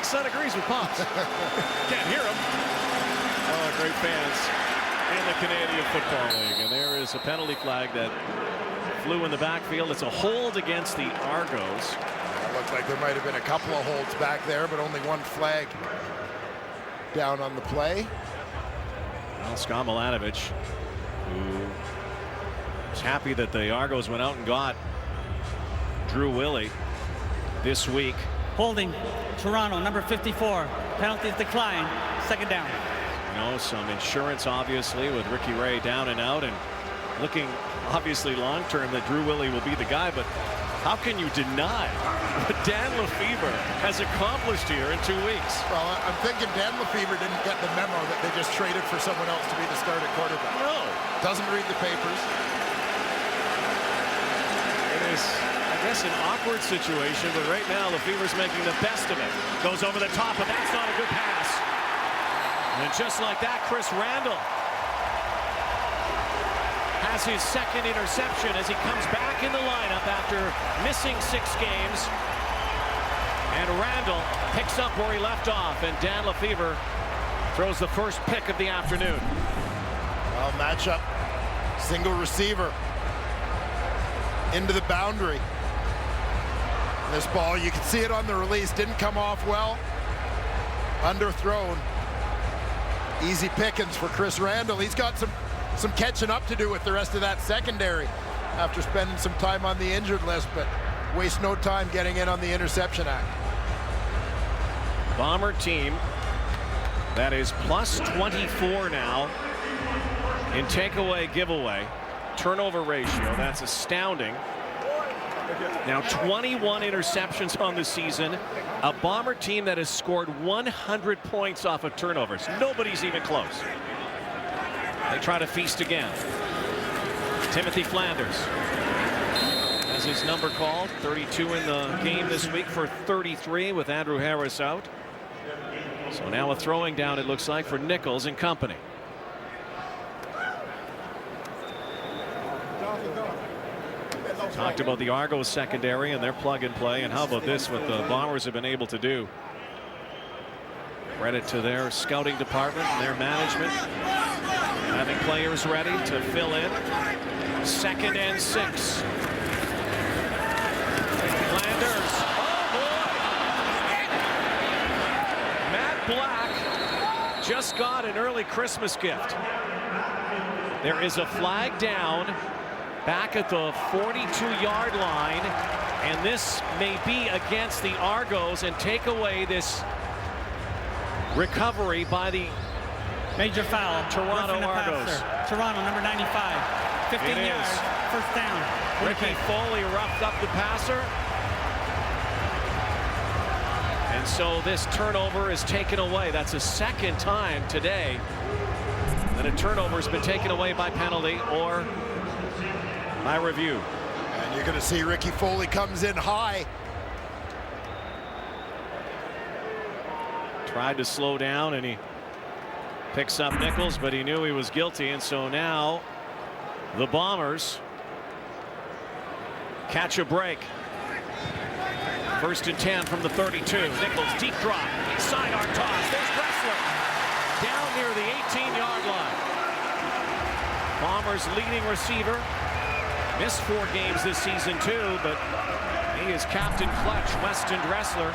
son agrees with Pops. Can't hear him. Oh, great fans in the Canadian Football League. And there is a penalty flag that flew in the backfield. It's a hold against the Argos. It looked like there might have been a couple of holds back there, but only one flag down on the play. Well, Scott Milanovic, who was happy that the Argos went out and got Drew Willie this week. Holding Toronto, number 54. Penalties decline. Second down. You know, some insurance obviously with Ricky Ray down and out, and looking obviously long term that Drew Willie will be the guy. But how can you deny what Dan Lefebvre has accomplished here in 2 weeks? Well, I'm thinking Dan Lefebvre didn't get the memo that they just traded for someone else to be the starting quarterback. No. Doesn't read the papers. It is, I guess, an awkward situation, but right now Lefebvre's making the best of it. Goes over the top, but that's not a good pass. And just like that, Chris Randall has his second interception as he comes back in the lineup after missing 6 games. And Randall picks up where he left off, and Dan Lefebvre throws the first pick of the afternoon. Well, matchup, single receiver into the boundary. This ball, you can see it on the release, didn't come off well. Underthrown. Easy pickings for Chris Randall. He's got some catching up to do with the rest of that secondary after spending some time on the injured list, but waste no time getting in on the interception act. Bomber team that is plus 24 now in takeaway giveaway turnover ratio. That's astounding. Now 21 interceptions on the season. A Bomber team that has scored 100 points off of turnovers. Nobody's even close. They try to feast again. Timothy Flanders has his number called. 32 in the game this week for 33 with Andrew Harris out. So now a throwing down, it looks like, for Nichols and company. Talked about the Argos secondary and their plug and play, and how about this, what the Bombers have been able to do. Credit to their scouting department and their management, having players ready to fill in. 2nd and 6. Flanders. Oh boy! Matt Black just got an early Christmas gift. There is a flag down back at the 42-yard line, and this may be against the Argos and take away this recovery by the major foul. Toronto Argos. Toronto, number 95. 15 yards. First down. Ricky Foley roughed up the passer. And so this turnover is taken away. That's the second time today that a turnover has been taken away by penalty or by review. And you're going to see Ricky Foley comes in high. Tried to slow down, and he picks up Nichols, but he knew he was guilty, and so now the Bombers catch a break. 1st and 10 from the 32. Nichols deep drop, sidearm toss. There's Dressler down near the 18-yard line. Bombers leading receiver. Missed 4 games this season too, but he is Captain Clutch. Weston Dressler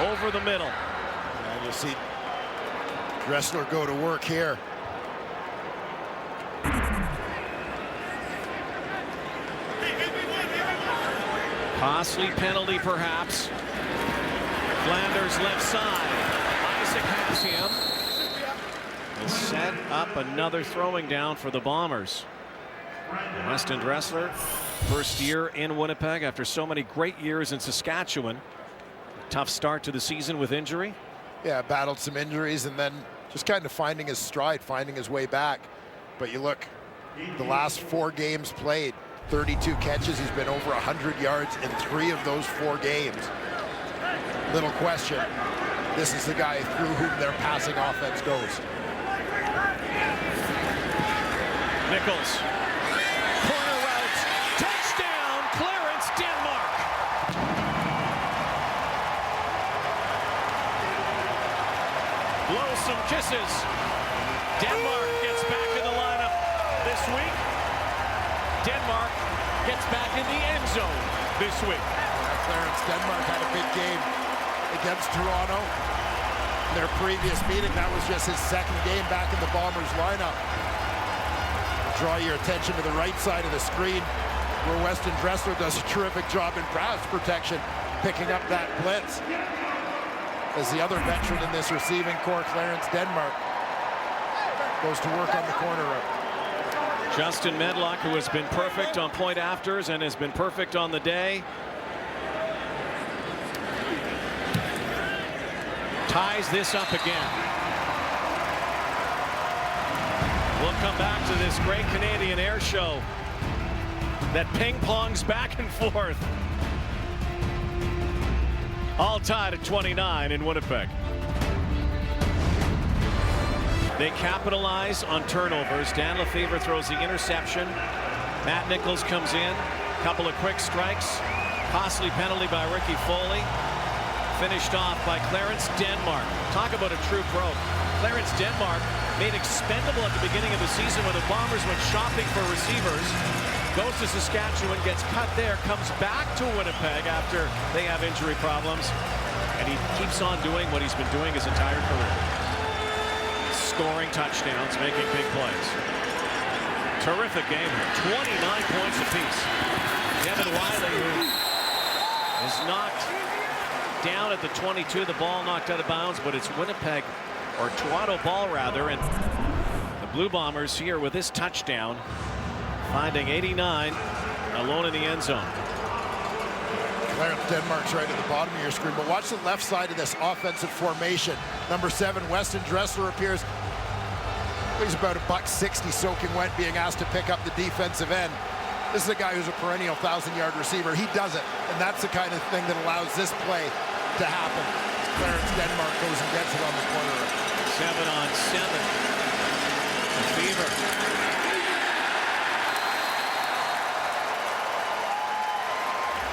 over the middle. And you'll see Dressler go to work here. Costly penalty perhaps. Flanders left side. Isaac has him. Will set up another throwing down for the Bombers. Weston Dressler, first year in Winnipeg after so many great years in Saskatchewan. Tough start to the season with injury. Yeah, battled some injuries and then just kind of finding his stride, finding his way back. But you look, the last 4 games played, 32 catches. He's been over 100 yards in 3 of those 4 games. Little question, this is the guy through whom their passing offense goes. Nichols. Corner route. Touchdown. Clearance. Denmark. some kisses. Denmark gets back in the lineup this week. Denmark gets back in the end zone this week. Clarence Denmark had a big game against Toronto. In their previous meeting, that was just his second game back in the Bombers lineup. Draw your attention to the right side of the screen, where Weston Dressler does a terrific job in pass protection, picking up that blitz. As the other veteran in this receiving core, Clarence Denmark, goes to work on the corner route. Justin Medlock, who has been perfect on point afters and has been perfect on the day, ties this up again. We'll come back to this great Canadian air show that ping-pongs back and forth. All tied at 29 in Winnipeg. They capitalize on turnovers. Dan Lefebvre throws the interception. Matt Nichols comes in. Couple of quick strikes. Costly penalty by Ricky Foley. Finished off by Clarence Denmark. Talk about a true pro. Clarence Denmark, made expendable at the beginning of the season when the Bombers went shopping for receivers. Goes to Saskatchewan, gets cut there, comes back to Winnipeg after they have injury problems. And he keeps on doing what he's been doing his entire career. Scoring touchdowns, making big plays. Terrific game here. 29 points apiece. Devin Wiley, who is knocked down at the 22. The ball knocked out of bounds, but it's Winnipeg, or Toronto ball rather, and the Blue Bombers here with this touchdown, finding 89 alone in the end zone. Clarence Denmark's right at the bottom of your screen, but watch the left side of this offensive formation. Number 7, Weston Dressler appears. He's about $160 soaking wet, being asked to pick up the defensive end. This is a guy who's a perennial 1,000-yard receiver. He does it, and that's the kind of thing that allows this play to happen. Clarence Denmark goes and gets it on the corner. 7-on-7. Fever.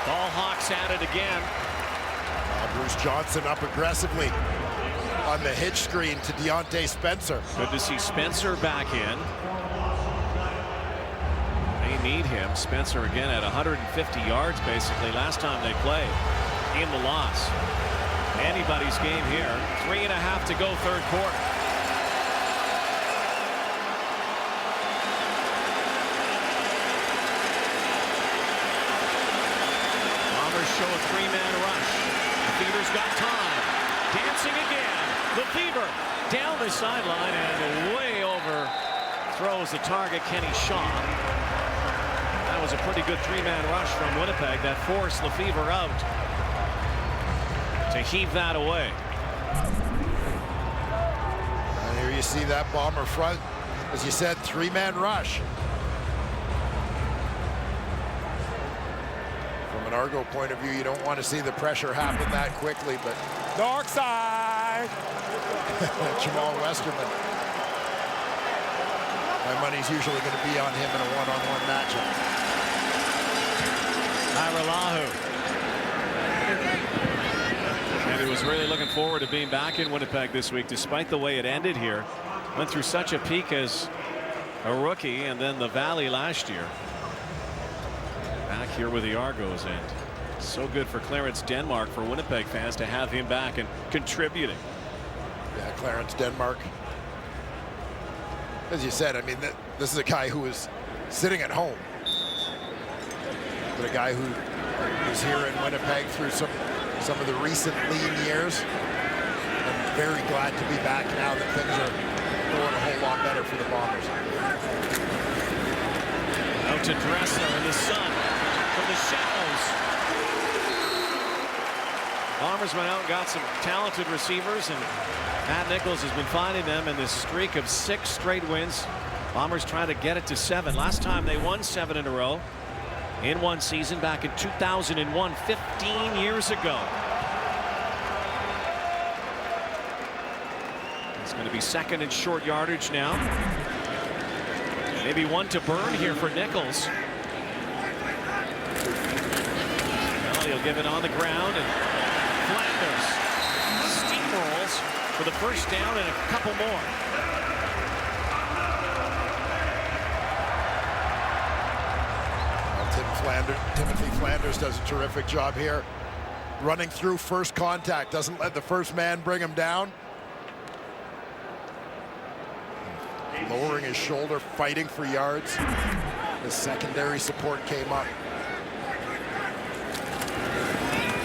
Ball Hawks at it again. Bruce Johnson up aggressively on the hitch screen to Deontay Spencer. Good to see Spencer back in. They need him. Spencer again at 150 yards basically last time they played in the loss. Anybody's game here. 3.5 to go, third quarter. Bombers show a 3-man rush. Lefebvre's got time. Dancing again. Lefebvre down the sideline and way over throws the target, Kenny Shaw. That was a pretty good 3-man rush from Winnipeg that forced Lefebvre out to heave that away. And here you see that Bomber front, as you said, 3-man rush. From an Argo point of view, you don't want to see the pressure happen that quickly, but dark side. Jamal Westerman. My money's usually going to be on him in a one-on-one matchup. Ira Lahu. And he was really looking forward to being back in Winnipeg this week, despite the way it ended here. Went through such a peak as a rookie, and then the Valley last year. Back here with the Argos, and so good for Clarence Denmark, for Winnipeg fans to have him back and contributing. Yeah, Clarence Denmark. As you said, I mean, this is a guy who is sitting at home, but a guy who was here in Winnipeg through some of the recent lean years. I'm very glad to be back now that things are going a whole lot better for the Bombers. Out to Dressler in the sun from the shadows. Bombers went out and got some talented receivers, and Matt Nichols has been finding them in this streak of 6 straight wins. Bombers trying to get it to 7. Last time they won 7 in a row in one season back in 2001, 15 years ago. It's going to be second and short yardage now. Maybe one to burn here for Nichols. Well, he'll give it on the ground, and Flanders steamrolls for the first down and a couple more. Timothy Flanders does a terrific job here. Running through first contact, doesn't let the first man bring him down. Lowering his shoulder, fighting for yards. The secondary support came up.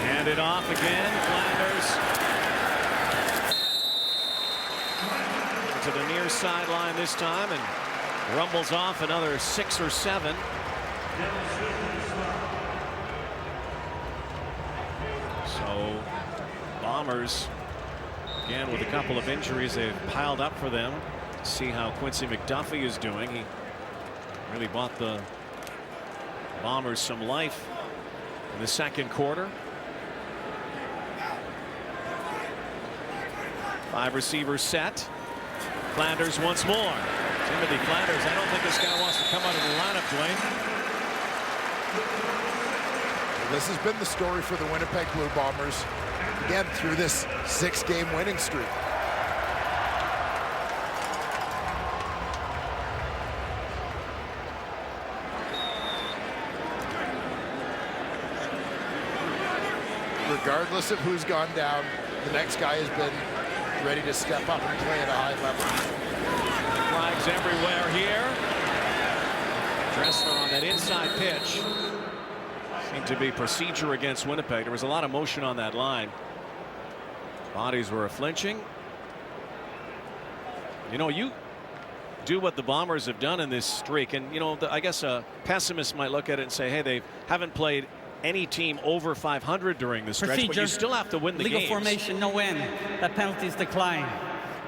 Hand it off again, Flanders. To the near sideline this time and rumbles off another 6 or 7. So Bombers again with a couple of injuries they've piled up for them. See how Quincy McDuffie is doing. He really bought the Bombers some life in the second quarter. 5 receivers set. Flanders once more. Timothy Flanders. I don't think this guy wants to come out of the lineup, Dwayne. This has been the story for the Winnipeg Blue Bombers, again, through this 6-game winning streak. Regardless of who's gone down, the next guy has been ready to step up and play at a high level. Flags everywhere here. Dressler on that inside pitch. Seemed to be procedure against Winnipeg. There was a lot of motion on that line. Bodies were flinching. You know, you do what the Bombers have done in this streak, and you know, I guess a pessimist might look at it and say, hey, they haven't played any team over 500 during the stretch, Procedure. but you still have to win the Legal games. formation, no win. That penalty's declined.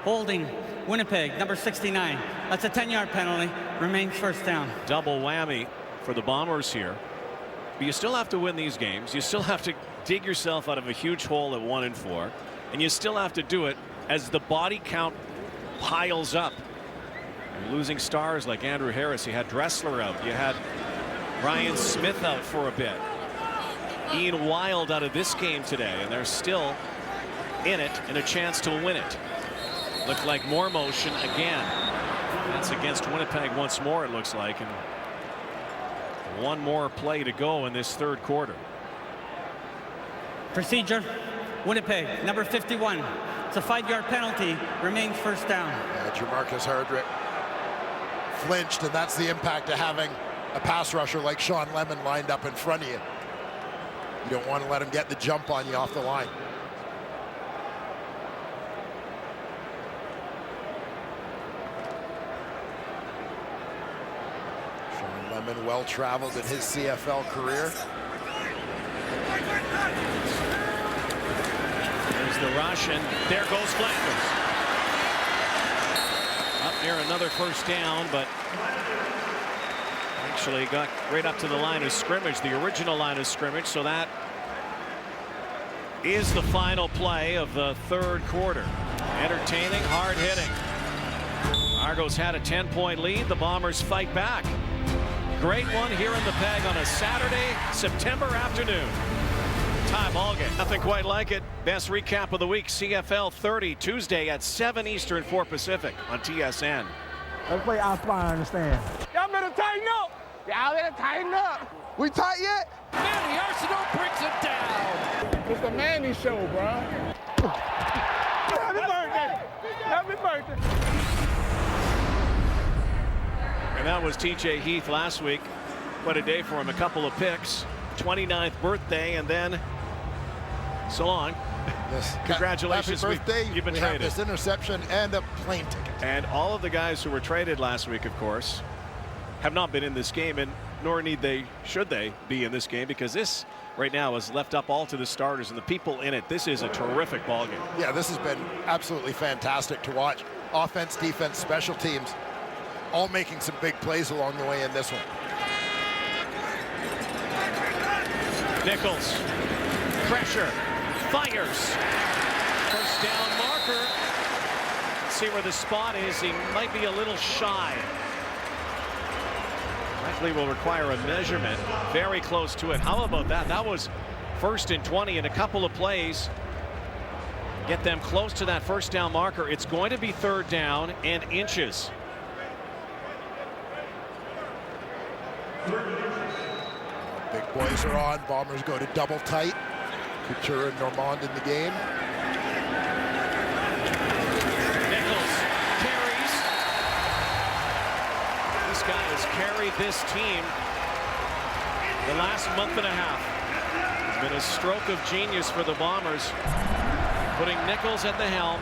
Holding Winnipeg, number 69. That's a 10-yard penalty. Remains first down. Double whammy for the Bombers here. But you still have to win these games. You still have to dig yourself out of a huge hole at 1-4, and you still have to do it as the body count piles up. You're losing stars like Andrew Harris. You had Dressler out. You had Ryan Smith out for a bit. Ian Wild out of this game today, and they're still in it and a chance to win it. Looked like more motion again. That's against Winnipeg once more, it looks like, and one more play to go in this third quarter. Procedure. Winnipeg, number 51. It's a 5-yard penalty. Remains first down. Jamarcus Hardrick flinched, and that's the impact of having a pass rusher like Sean Lemon lined up in front of you. You don't want to let him get the jump on you off the line. Sean Lemon, well traveled in his CFL career. There's the rush, and there goes Flanders. Up near another first down, but actually got right up to the line of scrimmage, the original line of scrimmage. So that is the final play of the third quarter. Entertaining, hard-hitting. Argos had a 10-point lead. The Bombers fight back. Great one here in the Peg on a Saturday, September afternoon. Tie ball game. Nothing quite like it. Best recap of the week, CFL 30, Tuesday at 7 Eastern, 4 Pacific on TSN. Let's play our spine, I understand. Y'all better tighten up. Y'all better tighten up. We tight yet? Manny Arsenal brings it down. It's the Manny show, bro. Happy birthday. Happy birthday. And that was TJ Heath last week. What a day for him. A couple of picks. 29th birthday, and then so long. Yes. Congratulations. Happy birthday. You've been we traded. have this interception and a plane ticket. And all of the guys who were traded last week, of course, have not been in this game, and nor should they be in this game, because this right now is left up all to the starters and the people in it. This is a terrific ball game. Yeah, this has been absolutely fantastic to watch. Offense, defense, special teams, all making some big plays along the way in this one. Nichols, pressure, fires. First down marker. Let's see where the spot is. He might be a little shy. Likely will require a measurement. Very close to it. How about that? That was 1st and 20 in a couple of plays. get them close to that first down marker. It's going to be 3rd down and inches. Big boys are on. Bombers go to double tight. Couture and Normand in the game. Nichols carries. This guy has carried this team the last month and a half. It's been a stroke of genius for the Bombers, putting Nichols at the helm,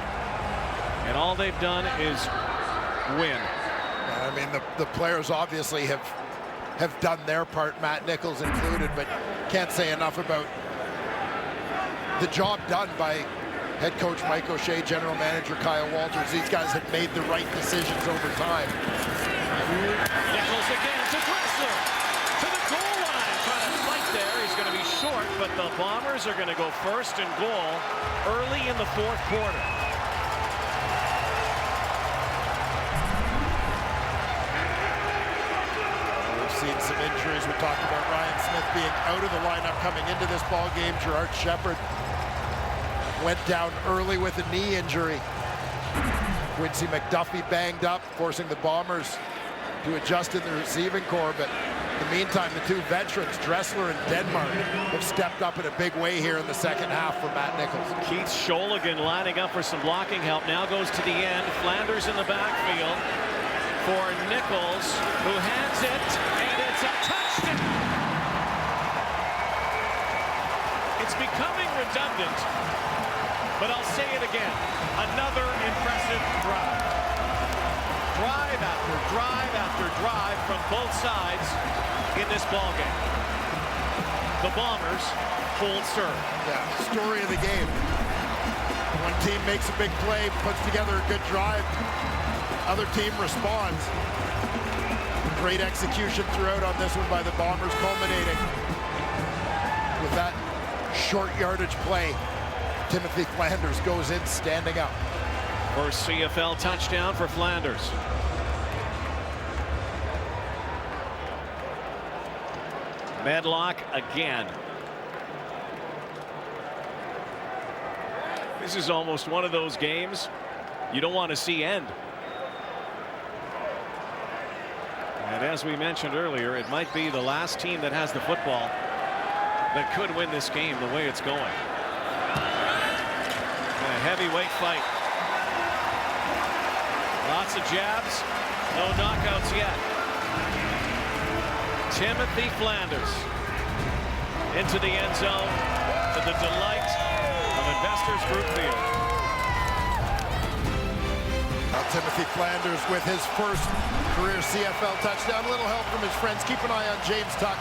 and all they've done is win. I mean, the players obviously have done their part, Matt Nichols included, but can't say enough about the job done by head coach Mike O'Shea, general manager Kyle Walters. These guys have made the right decisions over time. Nichols again to Dressler, to the goal line, trying to fight there. He's going to be short, but the Bombers are going to go 1st and goal early in the 4th quarter. We've seen some injuries. We talked about Ryan Smith being out of the lineup coming into this ball game. Gerard Shepherd went down early with a knee injury. Quincy McDuffie banged up, forcing the Bombers to adjust in the receiving corps. But in the meantime, the 2 veterans, Dressler and Denmark, have stepped up in a big way here in the second half for Matt Nichols. Keith Sholigan lining up for some blocking help. Now goes to the end. Flanders in the backfield for Nichols, who hands it, and it's a touchdown. It's becoming redundant, but I'll say it again. Another impressive drive. Drive after drive after drive from both sides in this ballgame. The Bombers hold serve. Yeah, story of the game. One team makes a big play, puts together a good drive. Other team responds. Great execution throughout on this one by the Bombers, culminating with that short yardage play. Timothy Flanders goes in standing up. First CFL touchdown for Flanders. Medlock again. This is almost one of those games you don't want to see end. And as we mentioned earlier, it might be the last team that has the football that could win this game the way it's going. A heavyweight fight. Lots of jabs, no knockouts yet. Timothy Flanders into the end zone to the delight of Investors Group Field. Timothy Flanders with his first career CFL touchdown. A little help from his friends. Keep an eye on James Tuck,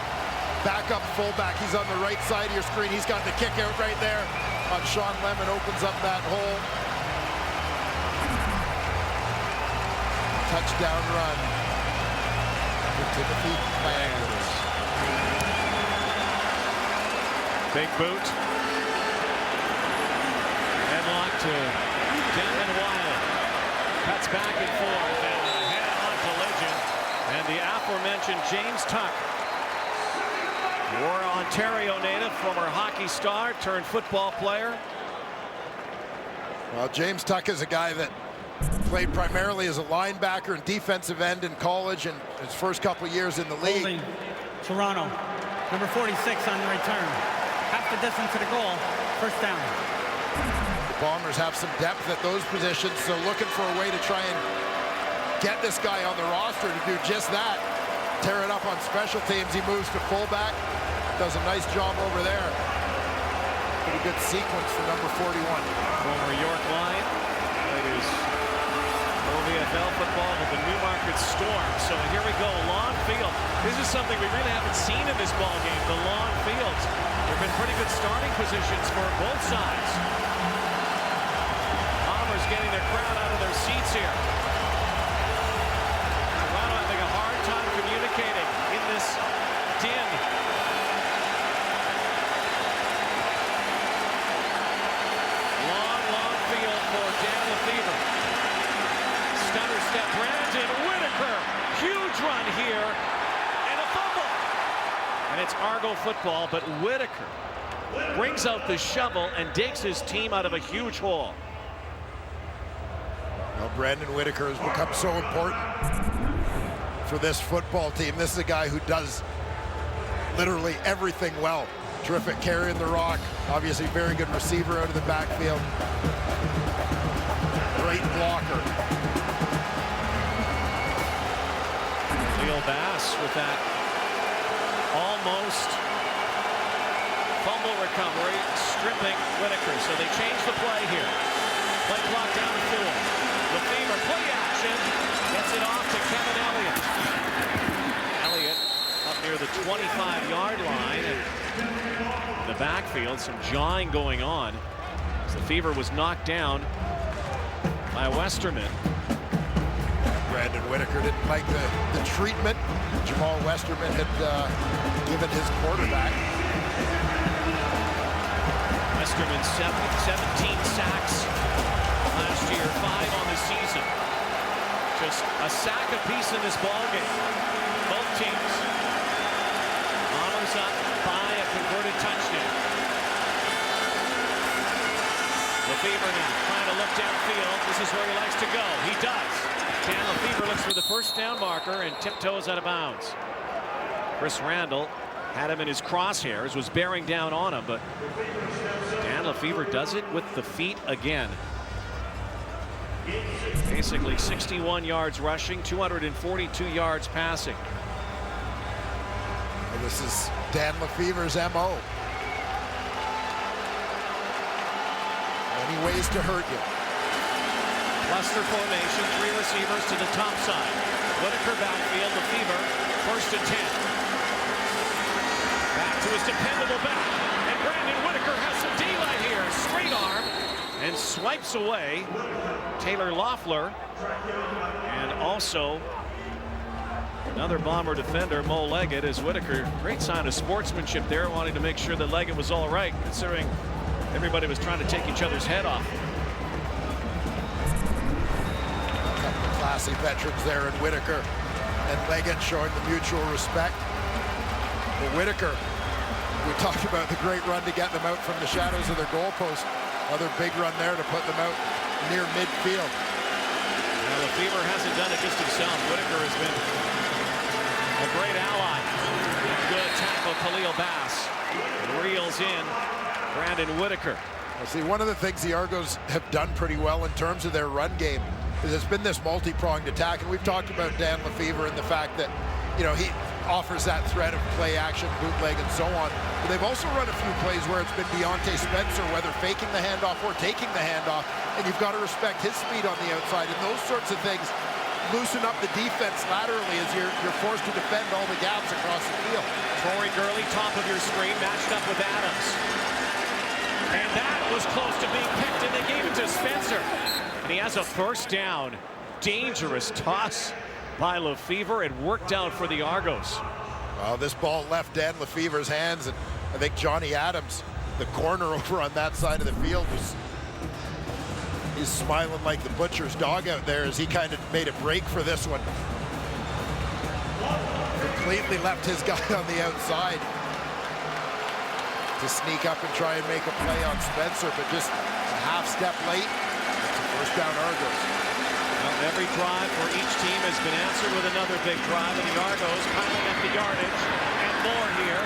backup fullback. He's on the right side of your screen. He's got the kick out right there on Sean Lemon. Opens up that hole. Touchdown run for Timothy Flanders. Big boot. Medlock to Denman Wild. Cuts back and forth, and a head-on collision. And the aforementioned James Tuck, War Ontario native, former hockey star turned football player. Well, James Tuck is a guy that played primarily as a linebacker and defensive end in college, and his first couple years in the league. Holding Toronto, number 46 on the return. Half the distance to the goal, first down. The Bombers have some depth at those positions, so looking for a way to try and get this guy on the roster to do just that. Tear it up on special teams. He moves to fullback, does a nice job over there. Pretty good sequence for number 41. Former York Lion. It is OVFL football with the Newmarket Storm. So here we go, long field. This is something we really haven't seen in this ball game, the long fields. There have been pretty good starting positions for both sides. Bombers getting their crowd out of their seats here. Toronto having a hard time communicating in this din. Long field for Dan Lefevre. Stunner step, Brandon Whitaker. Huge run here, and a fumble. And it's Argo football, but Whitaker brings out the shovel and digs his team out of a huge hole. Well, Brandon Whitaker has become so important for this football team. This is a guy who does literally everything well. Terrific carrying the rock. Obviously very good receiver out of the backfield. Great blocker. Leo Bass with that almost fumble recovery, stripping Whitaker. So they change the play here. Play clock down to 4. Lefevre, play action, gets it off to Kevin Elliott. Elliott up near the 25-yard line. And in the backfield, some jawing going on. Lefevre was knocked down by Westerman. Brandon Whitaker didn't like the treatment Jamal Westerman had given his quarterback. Westerman 17 sacks last year, 5 on the season. Just a sack apiece in this ball game. Both teams. Bombers up by a converted touchdown. Lefevre now trying to look downfield. This is where he likes to go. He does. Dan Lefevre looks for the first down marker and tiptoes out of bounds. Chris Randall had him in his crosshairs, was bearing down on him, but Dan Lefevre does it with the feet again. Basically 61 yards rushing, 242 yards passing. Well, this is Dan Lefevre's MO. Any ways to hurt you. Cluster formation, 3 receivers to the top side. Whitaker backfield, Lefevre, 1st and 10. Back to his dependable back. And Brandon Whitaker has some daylight here. Straight arm and swipes away Taylor Loeffler. And also another Bomber defender, Mo Leggett, as Whitaker. Great sign of sportsmanship there, wanting to make sure that Leggett was all right, considering everybody was trying to take each other's head off. Classy veterans there in Whitaker and Leggett showing the mutual respect. But Whitaker, we talked about the great run to get them out from the shadows of their goalpost. Another big run there to put them out near midfield. Now, Lefevre hasn't done it just himself. Whitaker has been a great ally. Good tackle, Khalil Bass reels in Brandon Whitaker. Well, see, one of the things the Argos have done pretty well in terms of their run game is it's been this multi-pronged attack, and we've talked about Dan Lefevre and the fact that, you know, he offers that threat of play action, bootleg, and so on. But they've also run a few plays where it's been Deontay Spencer, whether faking the handoff or taking the handoff, and you've got to respect his speed on the outside, and those sorts of things loosen up the defense laterally as you're forced to defend all the gaps across the field. Corey Gurley, top of your screen, matched up with Adams. And that was close to being picked, and they gave it to Spencer. And he has a first down. Dangerous toss by Lefevre. It worked out for the Argos. Well, this ball left Dan Lefevre's hands, and I think Johnny Adams, the corner over on that side of the field, he's smiling like the butcher's dog out there as he kind of made a break for this one. Completely left his guy on the outside to sneak up and try and make a play on Spencer, but just a half step late. It's a first down Argos. Well, every drive for each team has been answered with another big drive, and the Argos piling up the yardage and more here.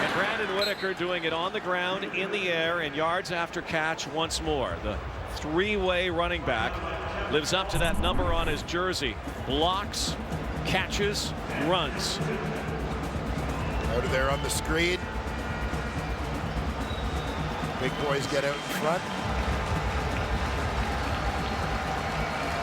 And Brandon Whitaker doing it on the ground, in the air, and yards after catch once more. The three-way running back lives up to that number on his jersey. Blocks, catches, runs. Out of there on the screen. Big boys get out in front.